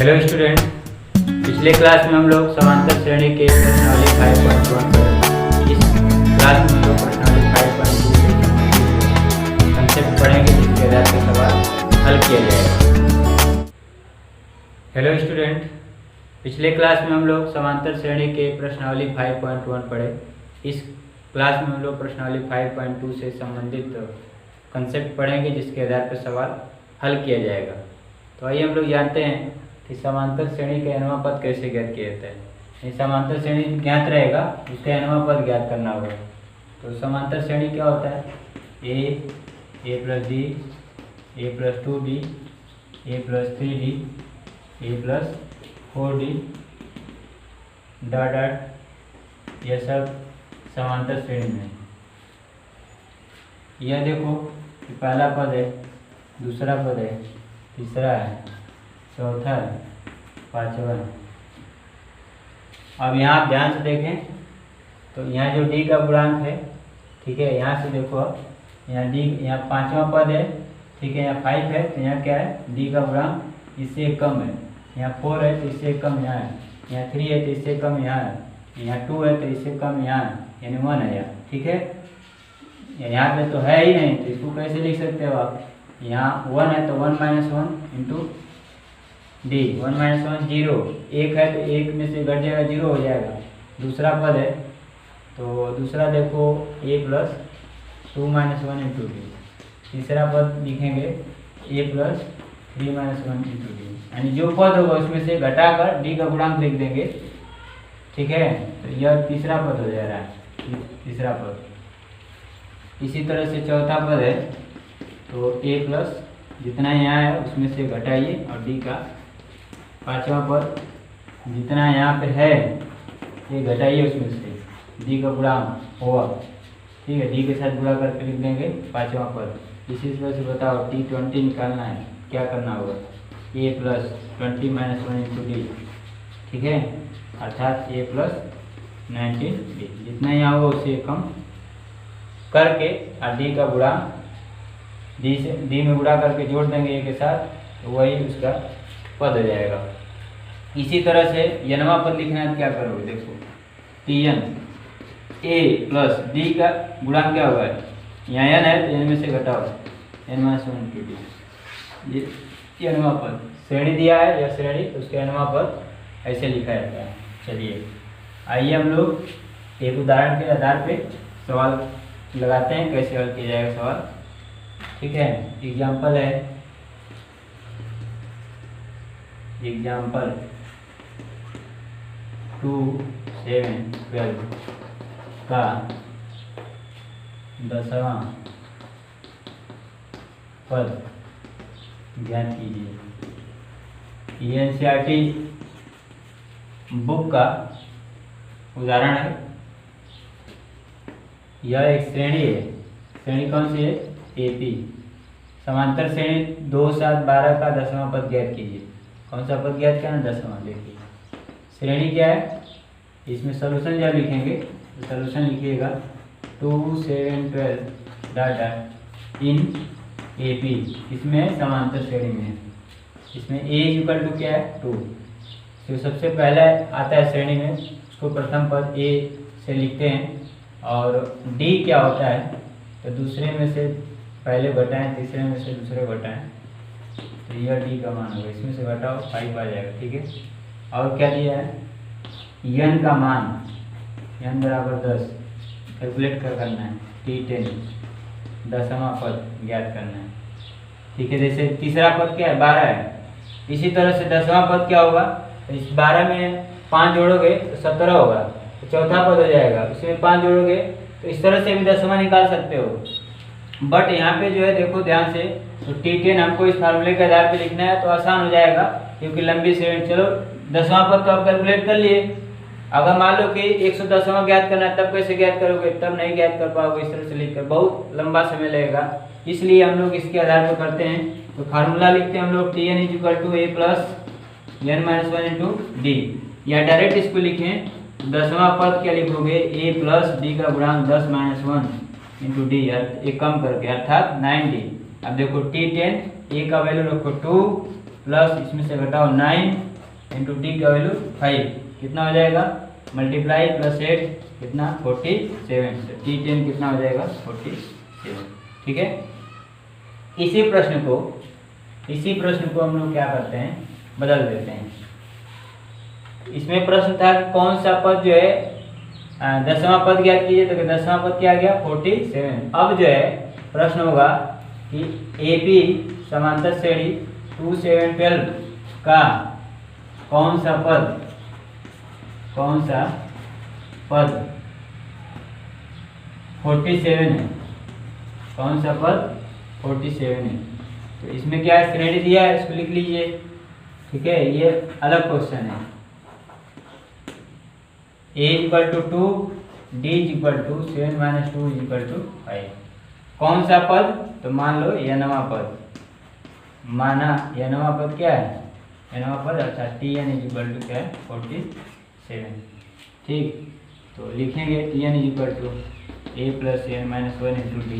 Hello student, पिछले class में हम लोग समांतर श्रेणी के प्रश्नावली 5.1 पर इस क्लास में हम लोग प्रश्नावली 5.2 से कंसेप्ट पढ़ेंगे जिसके आधार पर सवाल हल किया जाएगा। हेलो स्टूडेंट, पिछले क्लास में हम लोग समांतर श्रेणी के प्रश्नावली 5.1 पढ़े। इस क्लास में हम लोग प्रश्नावली 5.2 से संबंधित कंसेप्ट पढ़ेंगे जिसके आधार पर सवाल हल किया जाएगा। तो आइए हम लोग जानते हैं कि समांतर श्रेणी का एनवां पद कैसे ज्ञात किया जाता है। ये समांतर श्रेणी ज्ञात रहेगा, उसका एनवां पद ज्ञात करना होगा। तो समांतर श्रेणी क्या होता है? ए प्लस डी, ए प्लस 2डी, ए प्लस 3डी, ए प्लस 4डी डॉट डॉट, यह सब समांतर श्रेणी में। यह देखो कि पहला पद है, दूसरा पद है, तीसरा है, चौथा है, पांचवा है। अब यहाँ आप ध्यान से देखें तो यहाँ जो डी का गुणांक है, ठीक है, यहाँ से देखो अब यहाँ डी, यहाँ पांचवा पद है, ठीक है, यहाँ 5 है तो यहाँ क्या है? डी का गुणांक इससे कम है। यहाँ 4 है तो इससे कम यहाँ है, यहाँ 3 है तो इससे कम यहाँ है, यहाँ 2 है तो इससे कम यहाँ है, यानी 1 है यहाँ, ठीक है। यहाँ पे तो है ही नहीं तो इसको कैसे लिख सकते हो आप? यहाँ 1 है तो 1 - 1 इंटू डी, 1 - 1 0, 1 है तो 1 में से घट जाएगा, 0 हो जाएगा। दूसरा पद है तो दूसरा देखो a प्लस 2 - 1 इंटू डी। तीसरा पद लिखेंगे a प्लस 3 - 1 इंटू डी, यानी जो पद होगा उसमें से घटाकर डी का गुणांक लिख देंगे, ठीक है। तो यह तीसरा पद हो जा रहा है, तीसरा पद। इसी तरह से चौथा पद है तो a प्लस जितना यहाँ है उसमें से घटाइए और डी का। पांचवा पद जितना यहाँ पे है ये घटाइए उसमें से, डी का गुणांक होगा, ठीक है, डी के साथ गुणा करके लिख देंगे पांचवा पद। इसी तरह से बताओ T20 निकालना है, क्या करना होगा? a प्लस 20 - 1 इंटू डी, ठीक है, अर्थात a प्लस 19d। जितना यहाँ होगा उससे कम करके और डी का गुणांक डी में गुणा करके जोड़ देंगे ए के साथ, तो वही उसका पद हो जाएगा। इसी तरह से यनवा पद लिखना है, क्या करोगे? देखो Tn, a प्लस डी का गुणांक क्या होगा? यहाँ n है तो n में से घटाओ, n - 1 इंटू डी। ये यनवा पद श्रेणी दिया है, यह श्रेणी, तो उसका यनवा पद ऐसे लिखा जाता है। चलिए आइए हम लोग एक उदाहरण के आधार पे सवाल लगाते हैं, कैसे हल किया जाएगा सवाल, ठीक है। एग्जाम्पल है, एग्जाम्पल 2, 7, 12 का 10वां पद ज्ञात कीजिए। ये एनसीईआरटी बुक का उदाहरण है। यह एक श्रेणी है, श्रेणी कौन सी है? एपी। समांतर श्रेणी 2, 7, 12 का 10वां पद ज्ञात कीजिए। कौन सा पद ज्ञात करना? 10वां। देखिए श्रेणी क्या है, इसमें सोल्यूशन जब लिखेंगे तो सोल्यूशन लिखिएगा 2, 7, 12 डॉट डॉट इन एपी। इसमें समांतर श्रेणी में है, इसमें a इक्वल टू क्या है? 2। तो सबसे पहले आता है श्रेणी में, उसको प्रथम पद a से लिखते हैं, और d क्या होता है तो दूसरे में से पहले घटाएं, तीसरे में से दूसरे घटाएं, तो यह डी का मान होगा। इसमें से घटाओ 5 आ जाएगा, ठीक है। और क्या दिया है? n का मान, n बराबर 10 कैलकुलेट करना है। T10 10वां पद ज्ञात करना है, ठीक है। जैसे तीसरा पद क्या है? 12 है। इसी तरह से 10वां पद क्या होगा? तो इस 12 में 5 जोड़ोगे तो 17 होगा, तो चौथा पद हो जाएगा। उसमें 5 जोड़ोगे तो इस तरह से भी 10वां निकाल सकते हो। बट यहाँ पे जो है देखो ध्यान से, तो T10 हमको इस फार्मूले के आधार पे लिखना है तो आसान हो जाएगा, क्योंकि लंबी श्रेणी। चलो 10वां पद तो आप कैलकुलेट कर लिए। अगर मान लो कि 110वां ज्ञात करना है, तब कैसे ज्ञात करोगे? तब नहीं ज्ञात कर पाओगे, इस तरह से लिखकर बहुत लंबा समय लगेगा। इसलिए हम लोग इसके आधार पर करते हैं, तो फार्मूला लिखते हैं हम लोग Tn = a plus n - 1 into D, या डायरेक्ट इसको लिखें 10वां पद क्या लिखोगे? a प्लस डी का गुणांक 10 - 1 इंटू डी, एक कम करके, अर्थात 9d। अब देखो T10 a का वैल्यू रखो 2 प्लस इसमें से घटाओ 9 इंटू डी का वैल्यू 5 कितना हो जाएगा, मल्टीप्लाई प्लस 8 कितना 47, तो T10 कितना हो जाएगा 47। ठीक है, इसी प्रश्न को हम लोग क्या करते हैं, बदल देते हैं। इसमें प्रश्न था कि कौन सा पद जो है 10वां पद ज्ञात कीजिए, तो 10वां पद क्या आ गया 47। अब जो है प्रश्न होगा कि AP समांतर श्रेणी 2 7 12 का कौन सा पद 47 है, कौन सा पद 47 है। तो इसमें क्या श्रेणी दिया है, इसको लिख लीजिए। ठीक है, ये अलग क्वेश्चन है। A = 2, D = 7 - 2 = 5। कौन सा पद, तो मान लो n वां पद, माना n वां पद क्या है, n वां पद, अच्छा Tn = क्या है 47। ठीक, तो लिखेंगे Tn = A + n - 1 × D,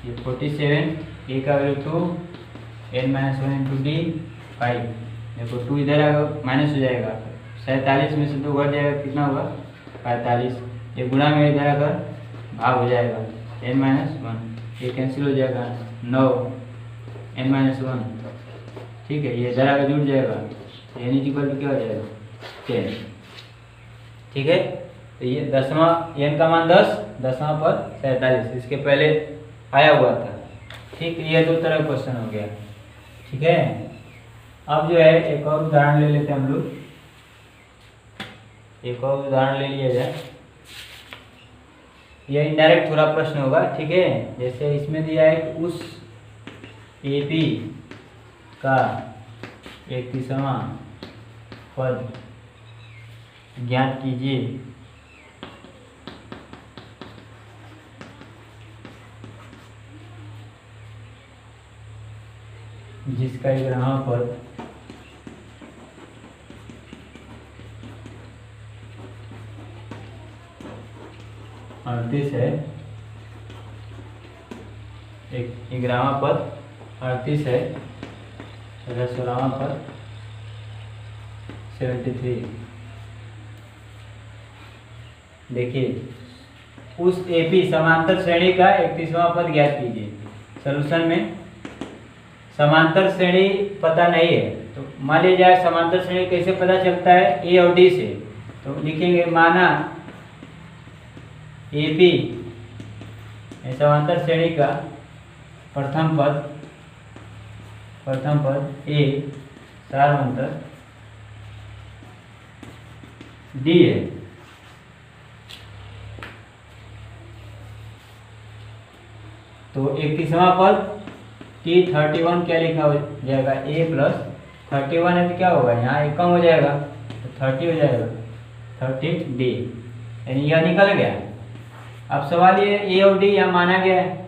ये 47, A का वैल्यू 2, n - 1 × D 5। देखो 2 इधर आएगा माइनस हो जाएगा, 47 में से 2 घट जाएगा, कितना होगा 45। ये गुणा में इधर आकर भाग हो जाएगा, n - 1, ये कैंसिल हो जाएगा 9, n - 1। ठीक है, ये इधर आकर जुड़ जाएगा, n = क्या हो जाएगा 10। ठीक है, तो ये 10वां n का मान 10, 10वां पद 47, इसके पहले आया हुआ था। ठीक, ये दो तरह का क्वेश्चन हो गया। ठीक है, अब जो है एक और उदाहरण ले लेते हैं हम लोग, एक और उदाहरण ले लिया जाए। यह इनडायरेक्ट थोड़ा प्रश्न होगा। ठीक है, जैसे इसमें दिया है कि उस AP का 31वां पद ज्ञात कीजिए जिसका 11वां पद अड़तीस है, 11वां पद 38 है, 16वां पद 73। देखिए, उस AP समांतर श्रेणी का 31वां पद ज्ञात कीजिए। सॉल्यूशन में समांतर श्रेणी पता नहीं है, तो मान लिया जाए समांतर श्रेणी कैसे पता चलता है, A और D से। तो लिखेंगे माना AP समांतर श्रेणी का प्रथम पद A सारवंतर D है। तो 31वां पद T31 क्या लिखा हो जाएगा, A + 31 है तो क्या होगा, यहाँ एक कम हो जाएगा तो 30 हो जाएगा, 30D, यानी यह निकल गया। अब सवाल ये A और D यहाँ माना गया है,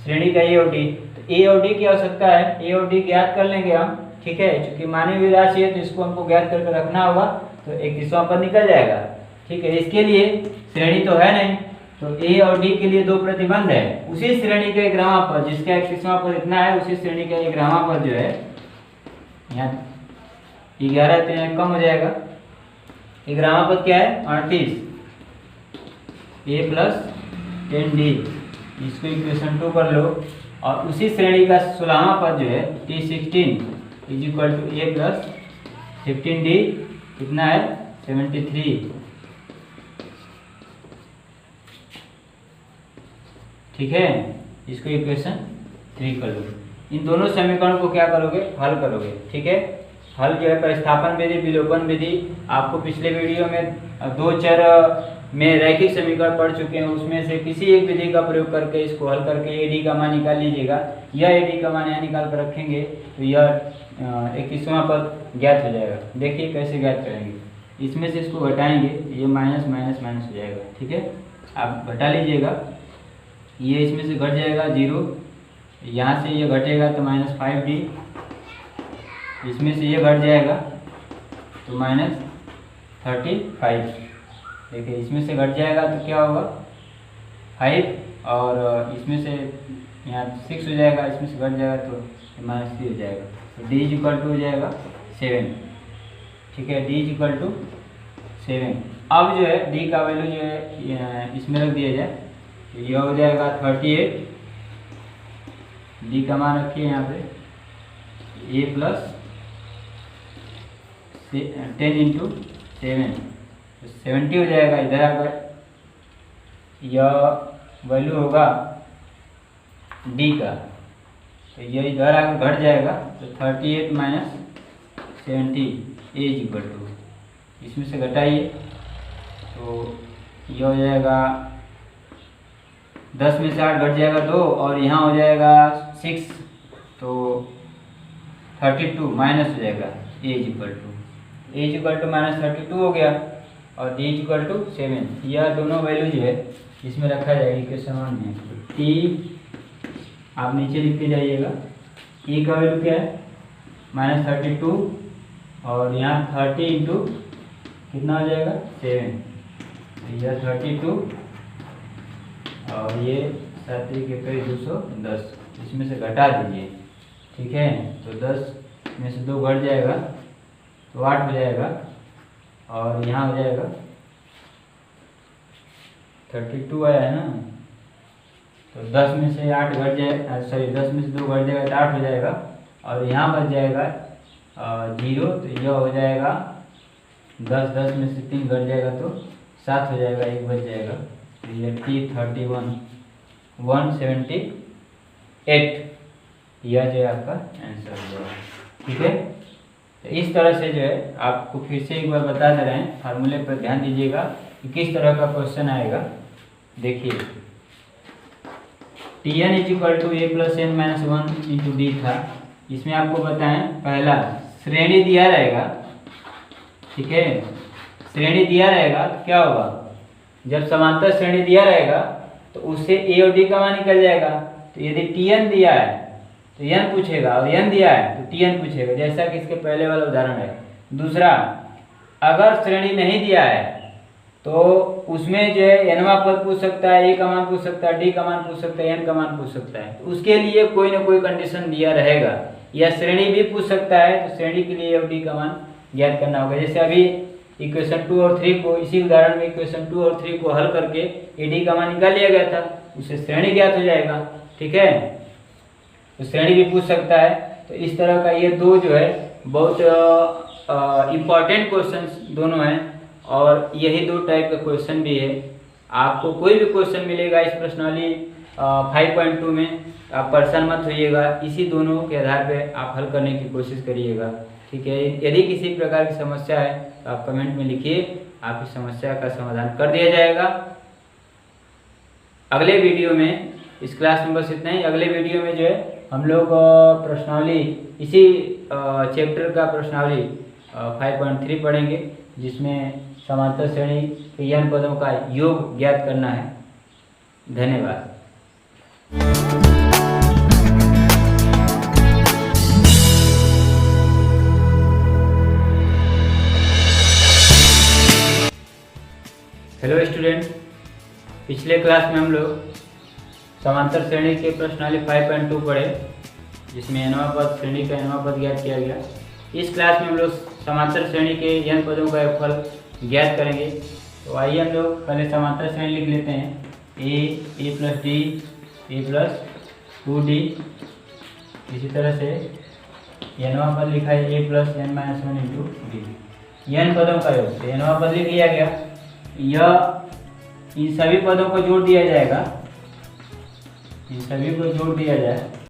श्रेणी का A और D, तो A और D की आवश्यकता है, A और D ज्ञात कर लेंगे हम। ठीक है, चूंकि मानी हुई राशि है तो इसको हमको ज्ञात करके रखना होगा, तो 31वां पद निकल जाएगा। ठीक है, इसके लिए श्रेणी तो है नहीं, तो A और D के लिए दो प्रतिबंध है। उसी श्रेणी का 11वां पद, जिसका 31वां पद इतना है, उसी श्रेणी का 11वां पद जो है यहाँ 11 तो यहाँ कम हो जाएगा। 11वां पद क्या है 38, A + 10D, इसको इक्वेशन 2 कर लो। और उसी श्रेणी का 16वां पद जो है T16 = A + 15D, कितना है 73। ठीक है, इसको इक्वेशन 3 कर लो। इन दोनों समीकरण को क्या करोगे, हल करोगे। ठीक है, हल जो है प्रतिस्थापन विधि, विलोपन विधि, आपको पिछले वीडियो में 2 चर में रैखिक समीकरण पढ़ चुके हैं, उसमें से किसी एक विधि का प्रयोग करके इसको हल करके AD का मान निकाल लीजिएगा। यह AD का मान यहाँ निकाल कर रखेंगे तो यह 21वां पद ज्ञात हो जाएगा। देखिए कैसे ज्ञात करेंगे, इसमें से इसको घटाएंगे, ये माइनस माइनस माइनस हो जाएगा। ठीक है, आप घटा लीजिएगा, ये इसमें से घट जाएगा 0, यहाँ से ये घटेगा तो -5D, इसमें से ये घट जाएगा तो -35। देखिए, इसमें से घट जाएगा तो क्या होगा 5, और इसमें से यहाँ 6 हो जाएगा, इसमें से घट जाएगा तो -3 हो जाएगा, तो D = हो जाएगा 7। ठीक है, d इक्वल टू 7। अब जो है d का वैल्यू जो है इसमें रख दिया जाए, तो यह हो जाएगा 38। d का मान रखिए यहाँ पे a प्लस 10 इंटू 7, तो 70 हो जाएगा। इधर अगर यह वैल्यू होगा d का, तो यह इधर आकर घट जाएगा, तो 38 माइनस 70 a इक्वल टू, इसमें से घटाइए तो यह हो जाएगा 10 में से 8 घट जाएगा 2, और यहाँ हो जाएगा 6, तो 32 माइनस हो जाएगा a इक्वल टू माइनस 32 हो गया, और d इक्वल टू 7। यह दोनों वैल्यू जो है इसमें रखा जाएगा इक्वेशन 1 में। तो t आप नीचे लिखते जाइएगा, e का वैल्यू क्या है -32, और यहाँ 30 इंटू कितना हो जाएगा 7, तो यह 32, और ये 7 के करीब 210, इसमें से घटा दीजिए, ठीक है। तो 10 में से 2 घट जाएगा तो 8 हो जाएगा, और यहाँ हो जाएगा 32 आया है ना, तो 10 में से 8 घट जाएगा, सॉरी 10 में से 2 घट जाएगा तो 8 हो जाएगा, और यहाँ बच जाएगा 0, तो यह हो जाएगा 10 में से 3 घट जाएगा तो 7 हो जाएगा, 1 बच जाएगा, तो यह T31 178, यह जो है आपका आंसर होगा, ठीक है। तो इस तरह से जो है आपको फिर से एक बार बता दे रहे हैं, फार्मूले पर ध्यान दीजिएगा कि किस तरह का क्वेश्चन आएगा। देखिए Tn equal to a plus n minus 1 into D था, इसमें आपको बताएं पहला श्रेणी दिया रहेगा, ठीक है, श्रेणी दिया रहेगा तो क्या होगा, जब समांतर श्रेणी दिया रहेगा तो उससे a और d का मान निकल जाएगा। तो यदि Tn दिया है तो n पूछेगा, और n दिया है तो Tn पूछेगा, जैसा कि इसके पहले वाला उदाहरण है। दूसरा, अगर श्रेणी नहीं दिया है तो उसमें जो है nवां पद पूछ सकता है, a का मान पूछ सकता है, d का मान पूछ सकता है, n का मान पूछ सकता है, तो उसके लिए कोई ना कोई कंडीशन दिया रहेगा, या श्रेणी भी पूछ सकता है, तो श्रेणी के लिए a और d का मान ज्ञात करना होगा। जैसे अभी इक्वेशन 2 और 3 को, इसी उदाहरण में इक्वेशन 2 और 3 को हल करके ad का मान निकाल लिया गया था, उससे श्रेणी ज्ञात हो जाएगा, ठीक है। तो श्रेणी भी पूछ सकता है। तो इस तरह का ये दो जो है बहुत इम्पॉर्टेंट क्वेश्चंस दोनों हैं, और यही 2 टाइप का क्वेश्चन भी है। आपको कोई भी क्वेश्चन मिलेगा इस प्रश्नावली 5.2 में, आप परेशान मत होइएगा, इसी दोनों के आधार पे आप हल करने की कोशिश करिएगा, ठीक है। यदि किसी प्रकार की समस्या है तो आप कमेंट में लिखिए, आपकी समस्या का समाधान कर दिया जाएगा। अगले वीडियो में, इस क्लास में बस इतना ही। अगले वीडियो में जो है हम लोग प्रश्नावली, इसी चैप्टर का प्रश्नावली 5.3 पढ़ेंगे, जिसमें समांतर श्रेणी के n पदों का योग ज्ञात करना है। धन्यवाद। हेलो स्टूडेंट, पिछले क्लास में हम लोग समांतर श्रेणी के प्रश्नावली 5.2 पढ़े, जिसमें nवां पद, श्रेणी का nवां पद ज्ञात किया गया। इस क्लास में हम लोग समांतर श्रेणी के n पदों का योगफल ज्ञात करेंगे। तो आइए हम लोग पहले समांतर श्रेणी लिख लेते हैं, a plus d, a plus 2d। इसी तरह से nवां पद लिखा है a plus n minus 1 into D. n पदों का योग, तो nवां पद लिख लिया गया। यह इन सभी पदों को जोड़ दिया जाएगा, इन सभी को जोड़ दिया जाए